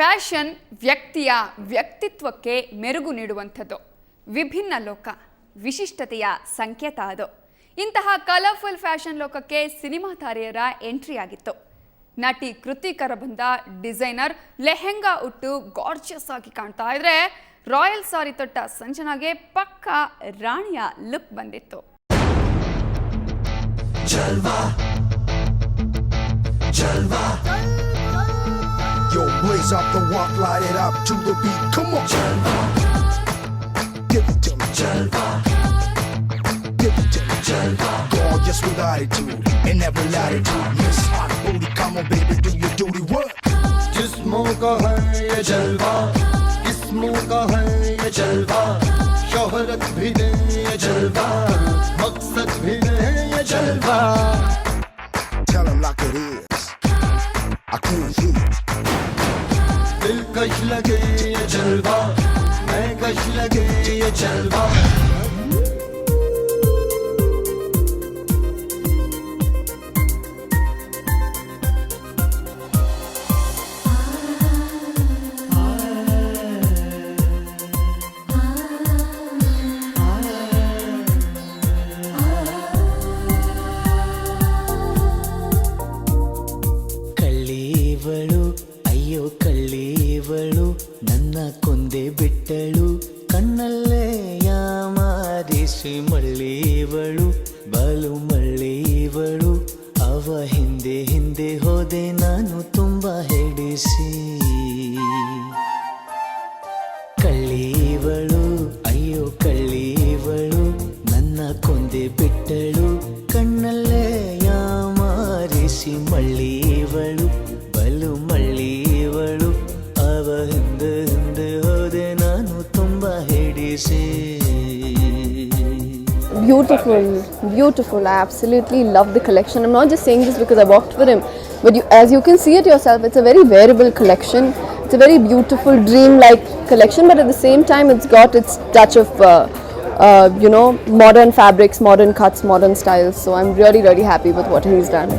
Fashion ವ್ಯಕ್ತಿಯ ವ್ಯಕ್ತಿತ್ವಕ್ಕೆ ಮೆರುಗು ನೀಡುವಂಥದ್ದು. ವಿಭಿನ್ನ ಲೋಕ, ವಿಶಿಷ್ಟತೆಯ ಸಂಕೇತ ಅದು. ಇಂತಹ ಕಲರ್ಫುಲ್ ಫ್ಯಾಷನ್ ಲೋಕಕ್ಕೆ ಸಿನಿಮಾ ತಾರೆಯರ ಎಂಟ್ರಿ ಆಗಿತ್ತು. ನಟಿ ಕೃತಿಕರ ಬಂದ ಡಿಸೈನರ್ ಲೆಹೆಂಗಾ ಉಟ್ಟು ಗಾರ್ಜಿಯಸ್ ಆಗಿ ಕಾಣ್ತಾ ಇದ್ರೆ, ರಾಯಲ್ ಸಾರಿ ತೊಟ್ಟ ಸಂಜನಾಗೆ ಪಕ್ಕ ರಾಣಿಯ ಲುಕ್ ಬಂದಿತ್ತು. ಜಲ್ವಾ ಜಲ್ವಾ Yo, blaze up the walk, light it up to the beat. Come on, Jalva. Give it to me, Jalva. Give it to me, Jalva. Gorgeous with attitude and every latitude. Miss Hot Booty, come on, baby, do your duty work. जिस्मों का है ये जलवा, किस्मों का है ये जलवा, शोहरत भी दे ये जलवा, मकसद भी दे ये जलवा. Tell him like it is. I can't hear. दिलकश लगे ये जलवा, मैं कश लगे ये जलवा. ನನ್ನ ಕೊಂದೆ ಬಿಟ್ಟಳು, ಕಣ್ಣಲ್ಲೇ ಯಾಮಾರಿಸಿ ಮಳ್ಳಿವಳು, ಬಾಲು ಮಳ್ಳಿವಳು, ಅವ ಹಿಂದೆ ಹಿಂದೆ ಹೋದೆ ನಾನು ತುಂಬ ಹೆಡಿಸಿ. ಕಳ್ಳಿವಳು ಅಯ್ಯೋ ಕಳ್ಳಿವಳು, ನನ್ನ ಕೊಂದೆ ಬಿಟ್ಟಳು, ಕಣ್ಣಲ್ಲೇ ಯಾಮಾರಿಸಿ ಮಳ್ಳಿವಳು, ಬಲು ಮಳ್ಳಿವಳು, ಅವ ಹಿಂದೆ ಹಿಂದೆ ಹೋದೆ ನಾನು ತುಂಬ ಹೆಡಿಸಿ. Beautiful. I absolutely love the collection. I'm not just saying this because I worked for him, but as you can see it yourself, it's a very wearable collection. It's a very beautiful, dream-like collection, but at the same time, it's got its touch of, modern fabrics, modern cuts, modern styles. So I'm really, really happy with what he's done.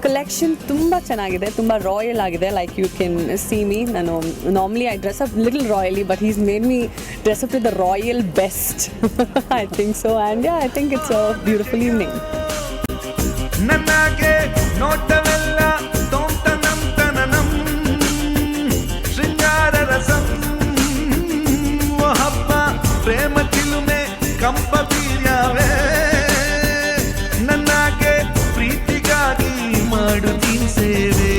Collection ತುಂಬ ಚೆನ್ನಾಗಿದೆ, ತುಂಬ royal ಆಗಿದೆ. Like you can see me, ನಾನು normally I dress up little royally, but he's made me dress up to the royal best. I think so, and I think it's a beautiful evening. ನನಗೆ ನೋಟವೆಲ್ಲ ತೋಂತನಂತನನಂ ಶೃಂಗಾರ ರಸಂ ಹಬ್ಬ ಪ್ರೇಮ ಚಿಲುಮೆ ಕಂಪ ಬೀರ್ಯಾವೆ ನನಗೆ ಪ್ರೀತಿಗಾಗಿ ಮಾಡುತ್ತೀನಿ ಸೇವೆ.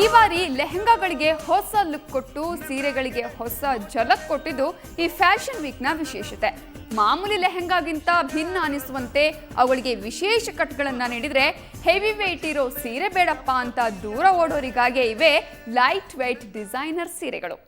ಈ ಬಾರಿ ಲೆಹೆಂಗಾಗಳಿಗೆ ಹೊಸ ಲುಕ್ ಕೊಟ್ಟು ಸೀರೆಗಳಿಗೆ ಹೊಸ ಝಲಕ್ ಕೊಟ್ಟಿದ್ದು ಈ ಫ್ಯಾಷನ್ ವೀಕ್ನ ವಿಶೇಷತೆ. ಮಾಮೂಲಿ ಲೆಹೆಂಗಾಗಿಂತ ಭಿನ್ನ ಅನಿಸುವಂತೆ ಅವುಗಳಿಗೆ ವಿಶೇಷ ಕಟ್ಗಳನ್ನು ನೀಡಿದ್ರೆ, ಹೆವಿ ವೇಟ್ ಇರೋ ಸೀರೆ ಬೇಡಪ್ಪ ಅಂತ ದೂರ ಓಡೋರಿಗಾಗೆ ಇವೆ ಲೈಟ್ ವೇಟ್ ಡಿಸೈನರ್ ಸೀರೆಗಳು.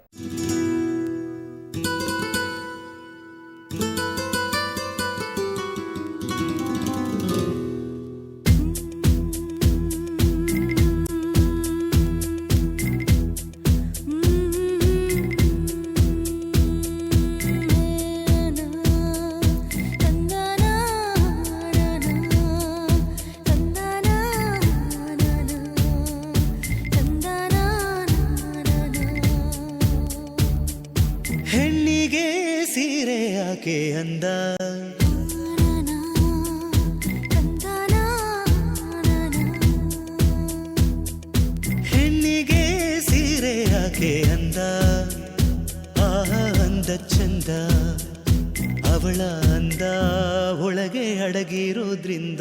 ಅಂದ ಅಂದ ಚಂದ ಅವಳ ಅಂದ ಒಳಗೆ ಅಡಗಿರೋದ್ರಿಂದ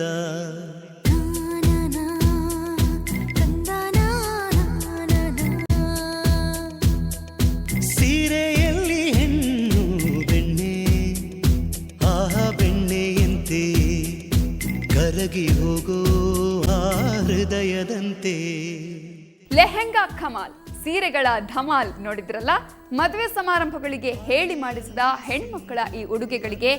ಸೀರೆಯಲ್ಲಿ ಹೆಣ್ಣು ಬೆಣ್ಣೆ ಬೆಣ್ಣೆಯಂತೆ ಕರಗಿ ಹೋಗೋ ಹೃದಯದಂತೆ. ಲೆಹೆಂಗಾ ಕಮಾಲ್, ಸೀರೆಗಳ ಧಮಾಲ್ ನೋಡಿದ್ರಲ್ಲ. ಮದುವೆ ಸಮಾರಂಭಗಳಿಗೆ ಹೇಳಿ ಮಾಡಿಸಿದ ಹೆಣ್ಮಕ್ಕಳ ಈ ಉಡುಗೆಗಳಿಗೆ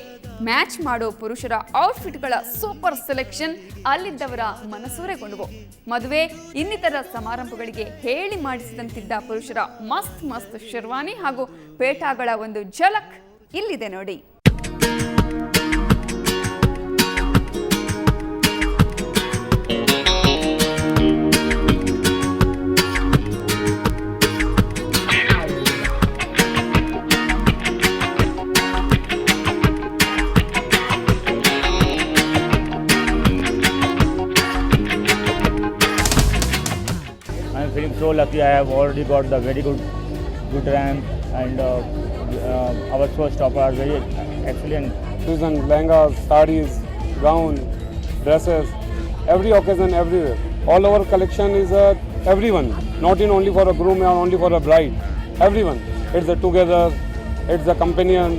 ಮ್ಯಾಚ್ ಮಾಡೋ ಪುರುಷರ ಔಟ್ಫಿಟ್ಗಳ ಸೂಪರ್ ಸೆಲೆಕ್ಷನ್ ಅಲ್ಲಿದ್ದವರ ಮನಸೂರೆಗೊಂಡವು. ಮದುವೆ ಇನ್ನಿತರ ಸಮಾರಂಭಗಳಿಗೆ ಹೇಳಿ ಮಾಡಿಸಿದಂತಿದ್ದ ಪುರುಷರ ಮಸ್ತ್ ಮಸ್ತ್ ಶೆರ್ವಾನಿ ಹಾಗೂ ಪೇಟಾಗಳ ಒಂದು ಝಲಕ್ ಇಲ್ಲಿದೆ ನೋಡಿ. I'm feeling so lucky. I have already got the very good ramp, and our showstopper are very excellent. Fusion, lehengas, sarees, gown, dresses, every occasion, everywhere. All our collection is everyone, not in only for a groom or only for a bride. Everyone. It's a together, it's a companion,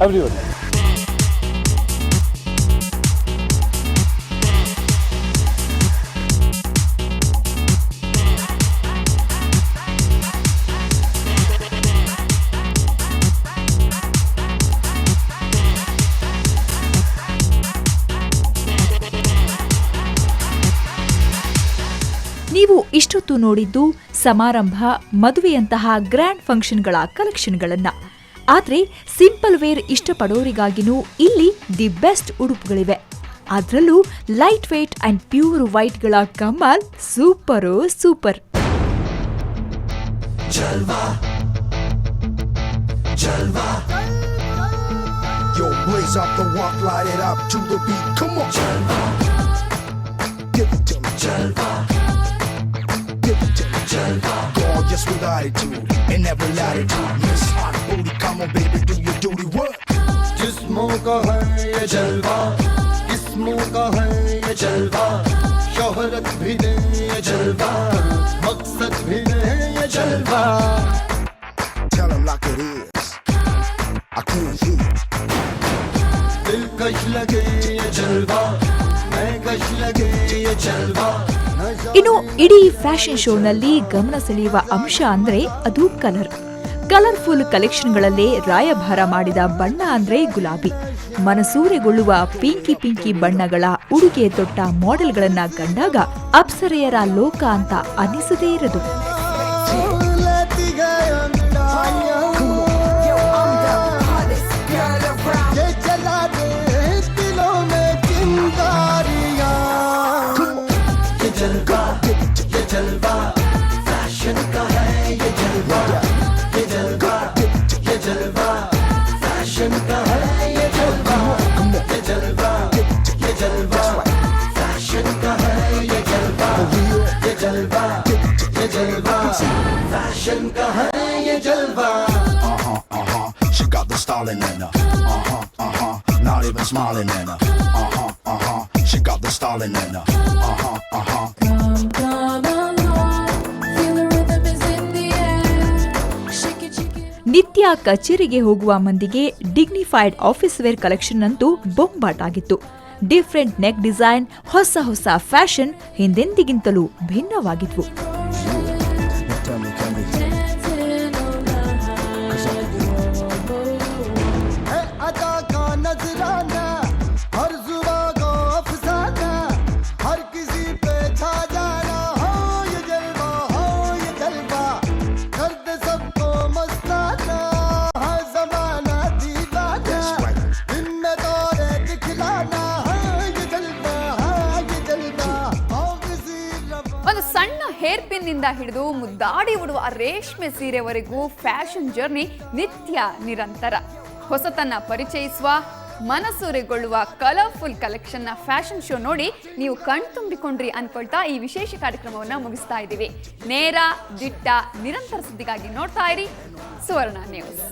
everyone. ನೀವು ಇಷ್ಟೊತ್ತು ನೋಡಿದ್ದು ಸಮಾರಂಭ, ಮದುವೆಯಂತಹ grand ಫಂಕ್ಷನ್ಗಳ ಕಲೆಕ್ಷನ್ಗಳನ್ನ. ಆದರೆ simple wear ಇಷ್ಟಪಡೋರಿಗಾಗಿನೂ ಇಲ್ಲಿ the best ಉಡುಪುಗಳಿವೆ. ಅದರಲ್ಲೂ light weight and pure ವೈಟ್ಗಳ ಕಮಾಲ್ ಸೂಪರೋ super. Yo, blaze up the walk, light it up to the beat. Come on, Jalva. Give it to me, Jalva. Give it to me, Jalva. Gorgeous with attitude in every latitude. Miss hot booty, come on, baby, do your duty work. जिस्मों का है ये जलवा, किस्मों का है ये जलवा, शोहरत भी दे ये जलवा, मकसद भी दे ये जलवा. Tell 'em like it is. I can't hear. दिलकश लगे ये जलवा, मैं कश लगे ये जलवा. ಇನ್ನು ಇಡೀ ಫ್ಯಾಷನ್ ಶೋನಲ್ಲಿ ಗಮನ ಸೆಳೆಯುವ ಅಂಶ ಅಂದ್ರೆ ಅದು ಕಲರ್ಫುಲ್ ಕಲೆಕ್ಷನ್ಗಳಲ್ಲೇ ರಾಯಭಾರ ಮಾಡಿದ ಬಣ್ಣ ಅಂದ್ರೆ ಗುಲಾಬಿ. ಮನಸೂರೆಗೊಳ್ಳುವ ಪಿಂಕಿ ಬಣ್ಣಗಳ ಉಡುಗೆ ತೊಟ್ಟ ಮಾಡೆಲ್ಗಳನ್ನ ಕಂಡಾಗ ಅಪ್ಸರೆಯರ ಲೋಕ ಅಂತ ಅನಿಸದೇ ಇರದು. ये जलवा फैशन का है ये जलवा, ये जलवा फैशन का है ये जलवा, ये जलवा फैशन का है ये जलवा, ये जलवा फैशन का है ये जलवा. She got the styling in her. Not even smiling in her. She got the styling in her. ನಿತ್ಯ ಕಚೇರಿಗೆ ಹೋಗುವ ಮಂದಿಗೆ ಡಿಗ್ನಿಫೈಡ್ ಆಫೀಸ್ ವೇರ್ ಕಲೆಕ್ಷನ್ ಅಂತೂ ಬೊಂಬಾಟ್ ಆಗಿತ್ತು. ಡಿಫ್ರೆಂಟ್ ನೆಕ್ ಡಿಸೈನ್, ಹೊಸ ಫ್ಯಾಷನ್ ಹಿಂದೆಂದಿಗಿಂತಲೂ ಭಿನ್ನವಾಗಿದ್ವು. ಒಂದು ಸಣ್ಣ ಹೇರ್ ಪಿನ್ ನಿಂದ ಹಿಡಿದು ಮುದ್ದಾಡಿ ಉಡುವ ರೇಷ್ಮೆ ಸೀರೆವರೆಗೂ ಫ್ಯಾಷನ್ ಜರ್ನಿ ನಿತ್ಯ ನಿರಂತರ. ಹೊಸತನ್ನ ಪರಿಚಯಿಸುವ, ಮನಸೂರೆಗೊಳ್ಳುವ ಕಲರ್ಫುಲ್ ಕಲೆಕ್ಷನ್ನ ಫ್ಯಾಷನ್ ಶೋ ನೋಡಿ ನೀವು ಕಣ್ತುಂಬಿಕೊಂಡ್ರಿ ಅನ್ಕೊಳ್ತಾ ಈ ವಿಶೇಷ ಕಾರ್ಯಕ್ರಮವನ್ನು ಮುಗಿಸ್ತಾ ಇದ್ದೀವಿ. ನೇರ, ದಿಟ್ಟ, ನಿರಂತರ ಸುದ್ದಿಗಾಗಿ ನೋಡ್ತಾ ಇರಿ ಸುವರ್ಣ ನ್ಯೂಸ್.